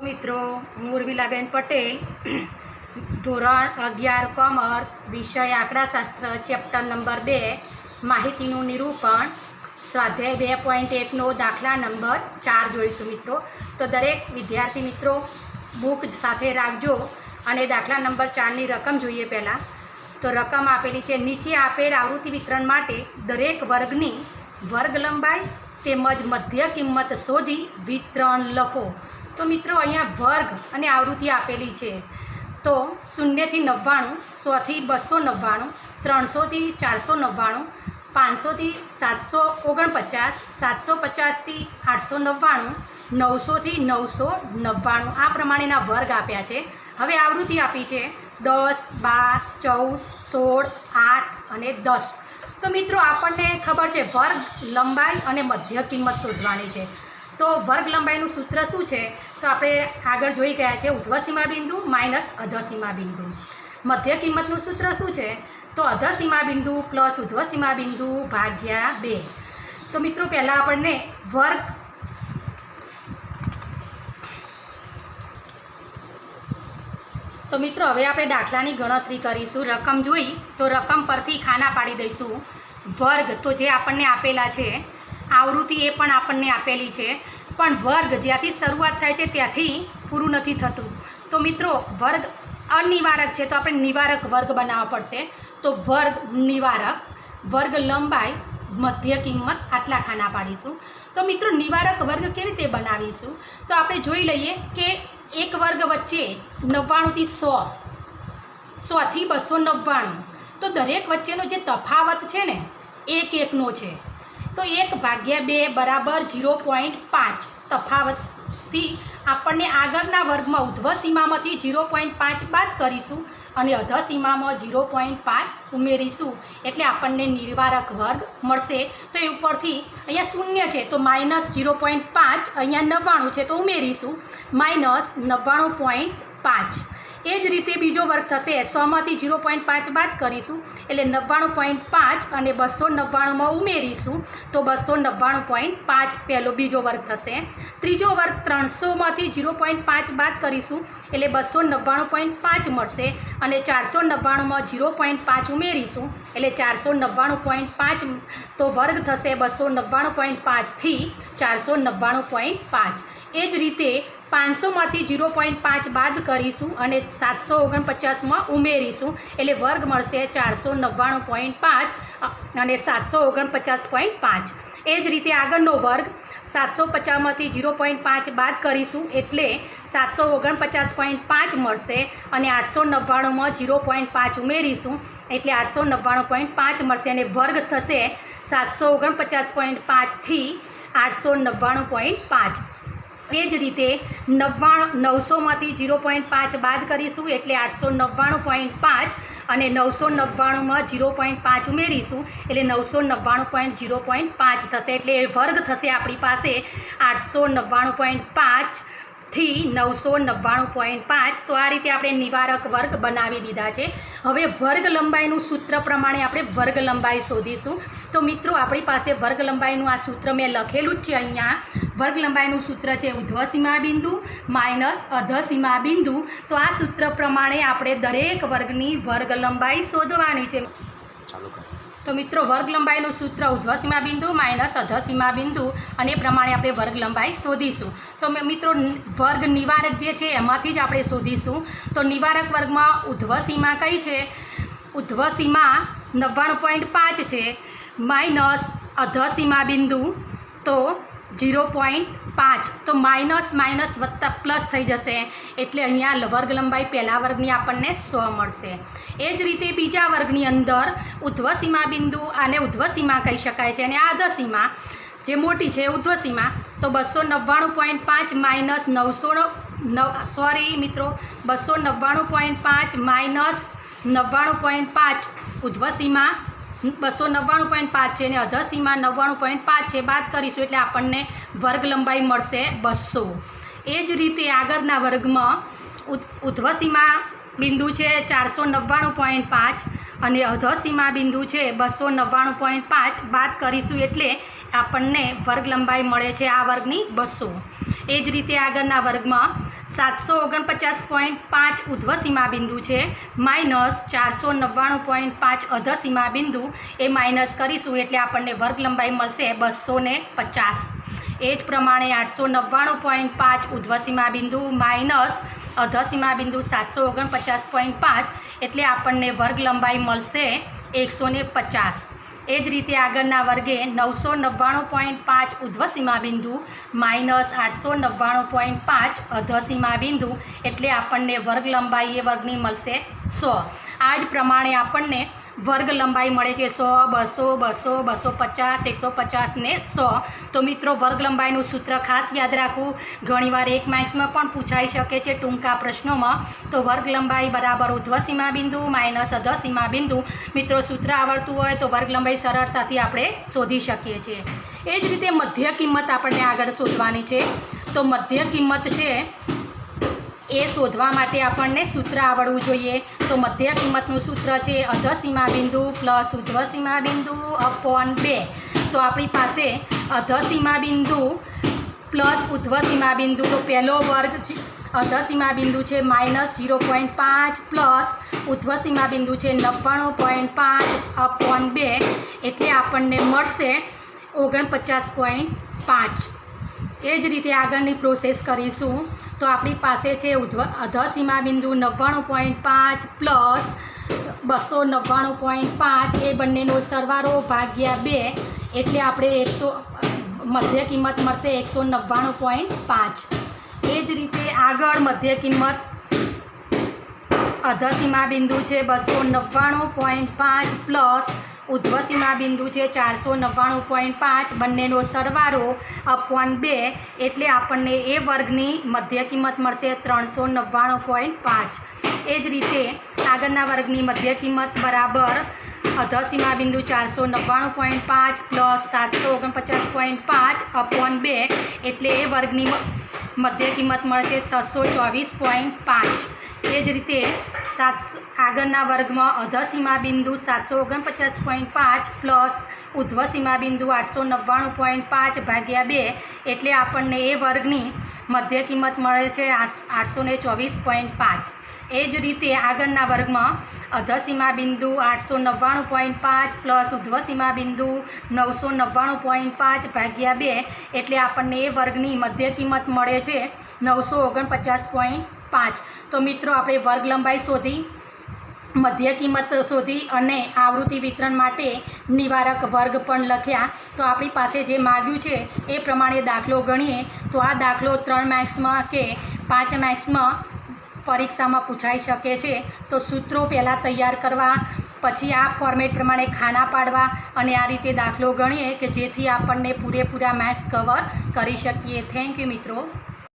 મિત્રો, હું ઉર્મિલાબેન પટેલ, ધોરણ 11 કોમર્સ, વિષય આંકડાશાસ્ત્ર, ચેપ્ટર નંબર 2 માહિતીનું નિરૂપણ, સ્વાધ્યાય 2.1નો દાખલા નંબર 4 જોઈશું. મિત્રો, તો દરેક વિદ્યાર્થી મિત્રો બુક સાથે રાખજો અને દાખલા નંબર 4ની રકમ જોઈએ. પહેલાં તો રકમ આપેલી છે. નીચે આપેલ આવૃત્તિ વિતરણ માટે દરેક વર્ગની વર્ગ લંબાઈ તેમજ મધ્ય કિંમત શોધી વિતરણ લખો. તો મિત્રો, અહીંયા વર્ગ અને આવૃત્તિ આપેલી છે. તો 0 થી 99, 100 થી 299, 300 થી 499, 500 થી 749, 750 થી 899, 900 થી 999 આ પ્રમાણેના વર્ગ આપ્યા છે. હવે આવૃત્તિ આપી છે 10, 12, 14, 16, 8 અને 10. તો મિત્રો, આપણને ખબર છે વર્ગ લંબાઈ અને મધ્ય કિંમત શોધવાની છે. તો વર્ગ લંબાઈનું સૂત્ર શું છે? તો આપણે આગળ જોઈ ગયા છે, ઉધ્વસીમા બિંદુ માઇનસ અધસીમા બિંદુ. મધ્ય કિંમતનું સૂત્ર શું છે? તો અધસીમા બિંદુ પ્લસ ઉધ્વસીમા બિંદુ ભાગ્યા 2. તો મિત્રો, પહેલાં આપણને વર્ગ તો મિત્રો હવે આપણે દાખલાની ગણતરી કરીશું. રકમ જોઈ તો રકમ પરથી ખાના પાડી દઈશું. વર્ગ તો જે આપણને આપેલા છે, આવૃત્તિ એ પણ આપણને આપેલી છે, પણ વર્ગ જ્યાંથી શરૂઆત થાય છે ત્યાંથી પૂરું નથી થતું. તો મિત્રો, વર્ગ અનિવારક છે તો આપણે નિવારક વર્ગ બનાવવા પડશે. તો વર્ગ નિવારક, વર્ગ લંબાઈ, મધ્ય કિંમત આટલા ખાના પાડીશું. તો મિત્રો, નિવારક વર્ગ કેવી રીતે બનાવીશું? તો આપણે જોઈ લઈએ કે એક વર્ગ વચ્ચે 99 થી 100, 100 થી 299, તો દરેક વચ્ચેનો જે તફાવત છે ને 1 છે. તો 1/2 બરાબર 0.5 તફાવતથી આપણને આગળના વર્ગમાં ઉધ્વસીમામાંથી 0.5 બાદ કરીશું અને અધસીમામાં 0.5 ઉમેરીશું, એટલે આપણને નિવારક વર્ગ મળશે. તો એ ઉપરથી અહીંયા 0 છે તો -0.5, અહીંયા 99 છે તો ઉમેરીશું -99.5. એ જ રીતે બીજો વર્ગ થશે. 100માંથી 0.5 બાદ કરીશું એટલે 99.5 અને 299માં ઉમેરીશું તો 299.5 પહેલો બીજો વર્ગ થશે. ત્રીજો વર્ગ 300માંથી 0.5 બાદ કરીશું એટલે 299.5 મળશે અને 499માં 0.5 ઉમેરીશું એટલે 499.5. તો વર્ગ થશે 299.5 થી 499.5. એ જ રીતે 500માંથી 0.5 બાદ કરીશું અને 749માં ઉમેરીશું એટલે વર્ગ મળશે 499.5 અને 749.5. એ જ રીતે આગળનો વર્ગ 750માંથી 0.5 બાદ કરીશું એટલે 749.5 મળશે અને 899માં 0.5 ઉમેરીશું એટલે 899.5 મળશે અને વર્ગ થશે 749.5 થી 899.5. એ જ રીતે 900માંથી 0.5 બાદ કરીશું એટલે 899.5 અને 999માં 0.5 ઉમેરીશું એટલે 999.0.5 થશે. એટલે વર્ગ થશે આપણી પાસે 899.5 થી 999.5. તો આ રીતે આપણે નિવારક વર્ગ બનાવી દીધા છે. હવે વર્ગ લંબાઈનું સૂત્ર પ્રમાણે આપણે વર્ગ લંબાઈ શોધીશું. તો મિત્રો, આપણી પાસે વર્ગ લંબાઈનું આ સૂત્ર મેં લખેલું જ છે. અહીંયા વર્ગ લંબાઈનું સૂત્ર છે ઉધ્વસીમા બિંદુ માઇનસ અધસીમા બિંદુ. તો આ સૂત્ર પ્રમાણે આપણે દરેક વર્ગની વર્ગ લંબાઈ શોધવાની છે. તો મિત્રો, વર્ગ લંબાઈનું સૂત્ર ઉધ્વસીમા બિંદુ માઇનસ અધસીમા બિંદુ અને એ પ્રમાણે આપણે વર્ગ લંબાઈ શોધીશું. તો મિત્રો, વર્ગ નિવારક જે છે એમાંથી જ આપણે શોધીશું. તો નિવારક વર્ગમાં ઉધ્વસીમા કઈ છે? ઉધ્વસીમા 99.5 છે માઇનસ અધસીમા બિંદુ તો 0.5. તો માઇનસ માઇનસ વત્તા પ્લસ થઈ જશે એટલે અહીંયા વર્ગ લંબાઈ પહેલા વર્ગની આપણને 100 મળશે. એ જ રીતે બીજા વર્ગની અંદર ઉધ્વસીમા બિંદુ આને ઉધ્વસીમા કહી શકાય છે અને આ અધસીમા જે મોટી છે ઉધ્વસીમા તો 299.5 માઇનસ 299.5 માઇનસ 99.5 ઉધ્વસીમા 299.5 છે અને અધસીમા 99.5 છે. બાદ કરીશું એટલે આપણને વર્ગ લંબાઈ મળશે 200. એ જ રીતે આગળના વર્ગમાં ઉધ્વસીમા બિંદુ છે 499.5 અને અધસીમા બિંદુ છે 299.5. બાદ કરીશું એટલે આપણને વર્ગ લંબાઈ મળે છે આ વર્ગની 200. એ જ રીતે આગળના વર્ગમાં 749.5 ઉધ્વ સીમા બિંદુ છે માઇનસ 499.5 અધ સીમા બિંદુ એ માઇનસ કરીશું એટલે આપણને વર્ગ લંબાઈ મળશે 250. એ જ પ્રમાણે 899.5 ઉધ્વ સીમા બિંદુ માઇનસ અધ સીમા બિંદુ 749.5 એટલે આપણને વર્ગ લંબાઈ મળશે 150. એ જ રીતે આગળના વર્ગે 999.5 ઉધ્વ સીમા બિંદુ માઇનસ 899.5 અધ સીમા બિંદુ એટલે આપણને વર્ગ લંબાઈ એ વર્ગની મળશે 100. આ જ પ્રમાણે આપણને વર્ગ લંબાઈ મળે છે 100, 200, 200, 250, 150 ને 100. તો મિત્રો વર્ગ લંબાઈનું સૂત્ર ખાસ યાદ રાખવું. ઘણીવાર 1 માર્ક્સમાં પણ પૂછાઈ શકે છે ટૂંકા પ્રશ્નોમાં. તો વર્ગ લંબાઈ બરાબર ઉધ્વ સીમા બિંદુ માઇનસ અધ સીમા બિંદુ. મિત્રો સૂત્ર આવડતું હોય તો વર્ગ લંબાઈ સરળતાથી આપણે શોધી શકીએ છીએ. એ જ રીતે મધ્ય કિંમત આપણને આગળ શોધવાની છે. તો મધ્ય કિંમત છે એ શોધવા માટે આપણને સૂત્ર આવડવું જોઈએ. તો મધ્ય કિંમતનું સૂત્ર છે અધ સીમા બિંદુ પ્લસ ઉધ્વ સીમા બિંદુ અપોન 2. તો આપણી પાસે અધ સીમા બિંદુ પ્લસ ઉધ્વ સીમા બિંદુ, તો પહેલો વર્ગ અધ સીમા બિંદુ છે માઇનસ 0.5 પ્લસ ઉધ્વ સીમા બિંદુ છે 99.5 અપોન 2 એટલે આપણને મળશે 49.5. એ જ રીતે આગળની પ્રોસેસ કરીશું. તો આપણી પાસે છે અધ સીમા બિંદુ 99.5 પ્લસ 299.5 એ બંનેનો સરવાળો ભાગ્યા 2 એટલે આપણે મધ્ય કિંમત મળશે 199.5. એ જ રીતે આગળ મધ્ય કિંમત અધ સીમા બિંદુ છે 299.5 પ્લસ ઉધ્વ સીમા બિંદુ છે 499.5 બંનેનો સરવાળો અપોન 2 એટલે આપણને એ વર્ગની મધ્ય કિંમત મળશે 399.5. એ જ રીતે આગળના વર્ગની મધ્ય કિંમત બરાબર અધ સીમા બિંદુ 499.5 પ્લસ 749.5 અપોન 2 એટલે એ વર્ગની મધ્ય કિંમત મળશે 624.5. એ જ રીતે આગળના વર્ગમાં અધ સીમા બિંદુ 749.5 પ્લસ ઉધ્વ સીમા બિંદુ 899.5 ભાગ્યા 2 એટલે આપણને એ વર્ગની મધ્ય કિંમત મળે છે 824.5. એ જ રીતે આગળના વર્ગમાં અધ સીમા બિંદુ 899.5 પ્લસ ઉધ્વ સીમા બિંદુ 999.5 ભાગ્યા 2 એટલે આપણને એ વર્ગની મધ્ય કિંમત મળે છે 949.5. તો મિત્રો આપણે વર્ગ લંબાઈ શોધી, મધ્ય કિંમત શોધી અને આવૃત્તિ વિતરણ માટે નિવારક વર્ગ પણ લખ્યા. તો આપણી પાસે જે માગ્યું છે એ પ્રમાણે દાખલો ગણીએ તો આ દાખલો 3 માર્ક્સમાં કે 5 માર્ક્સમાં પરીક્ષામાં પૂછાઈ શકે છે. તો સૂત્રો પહેલાં તૈયાર કરવા, પછી આ ફોર્મેટ પ્રમાણે ખાના પાડવા અને આ રીતે દાખલો ગણીએ કે જેથી આપણને પૂરેપૂરા માર્ક્સ કવર કરી શકીએ. થેન્ક યુ મિત્રો.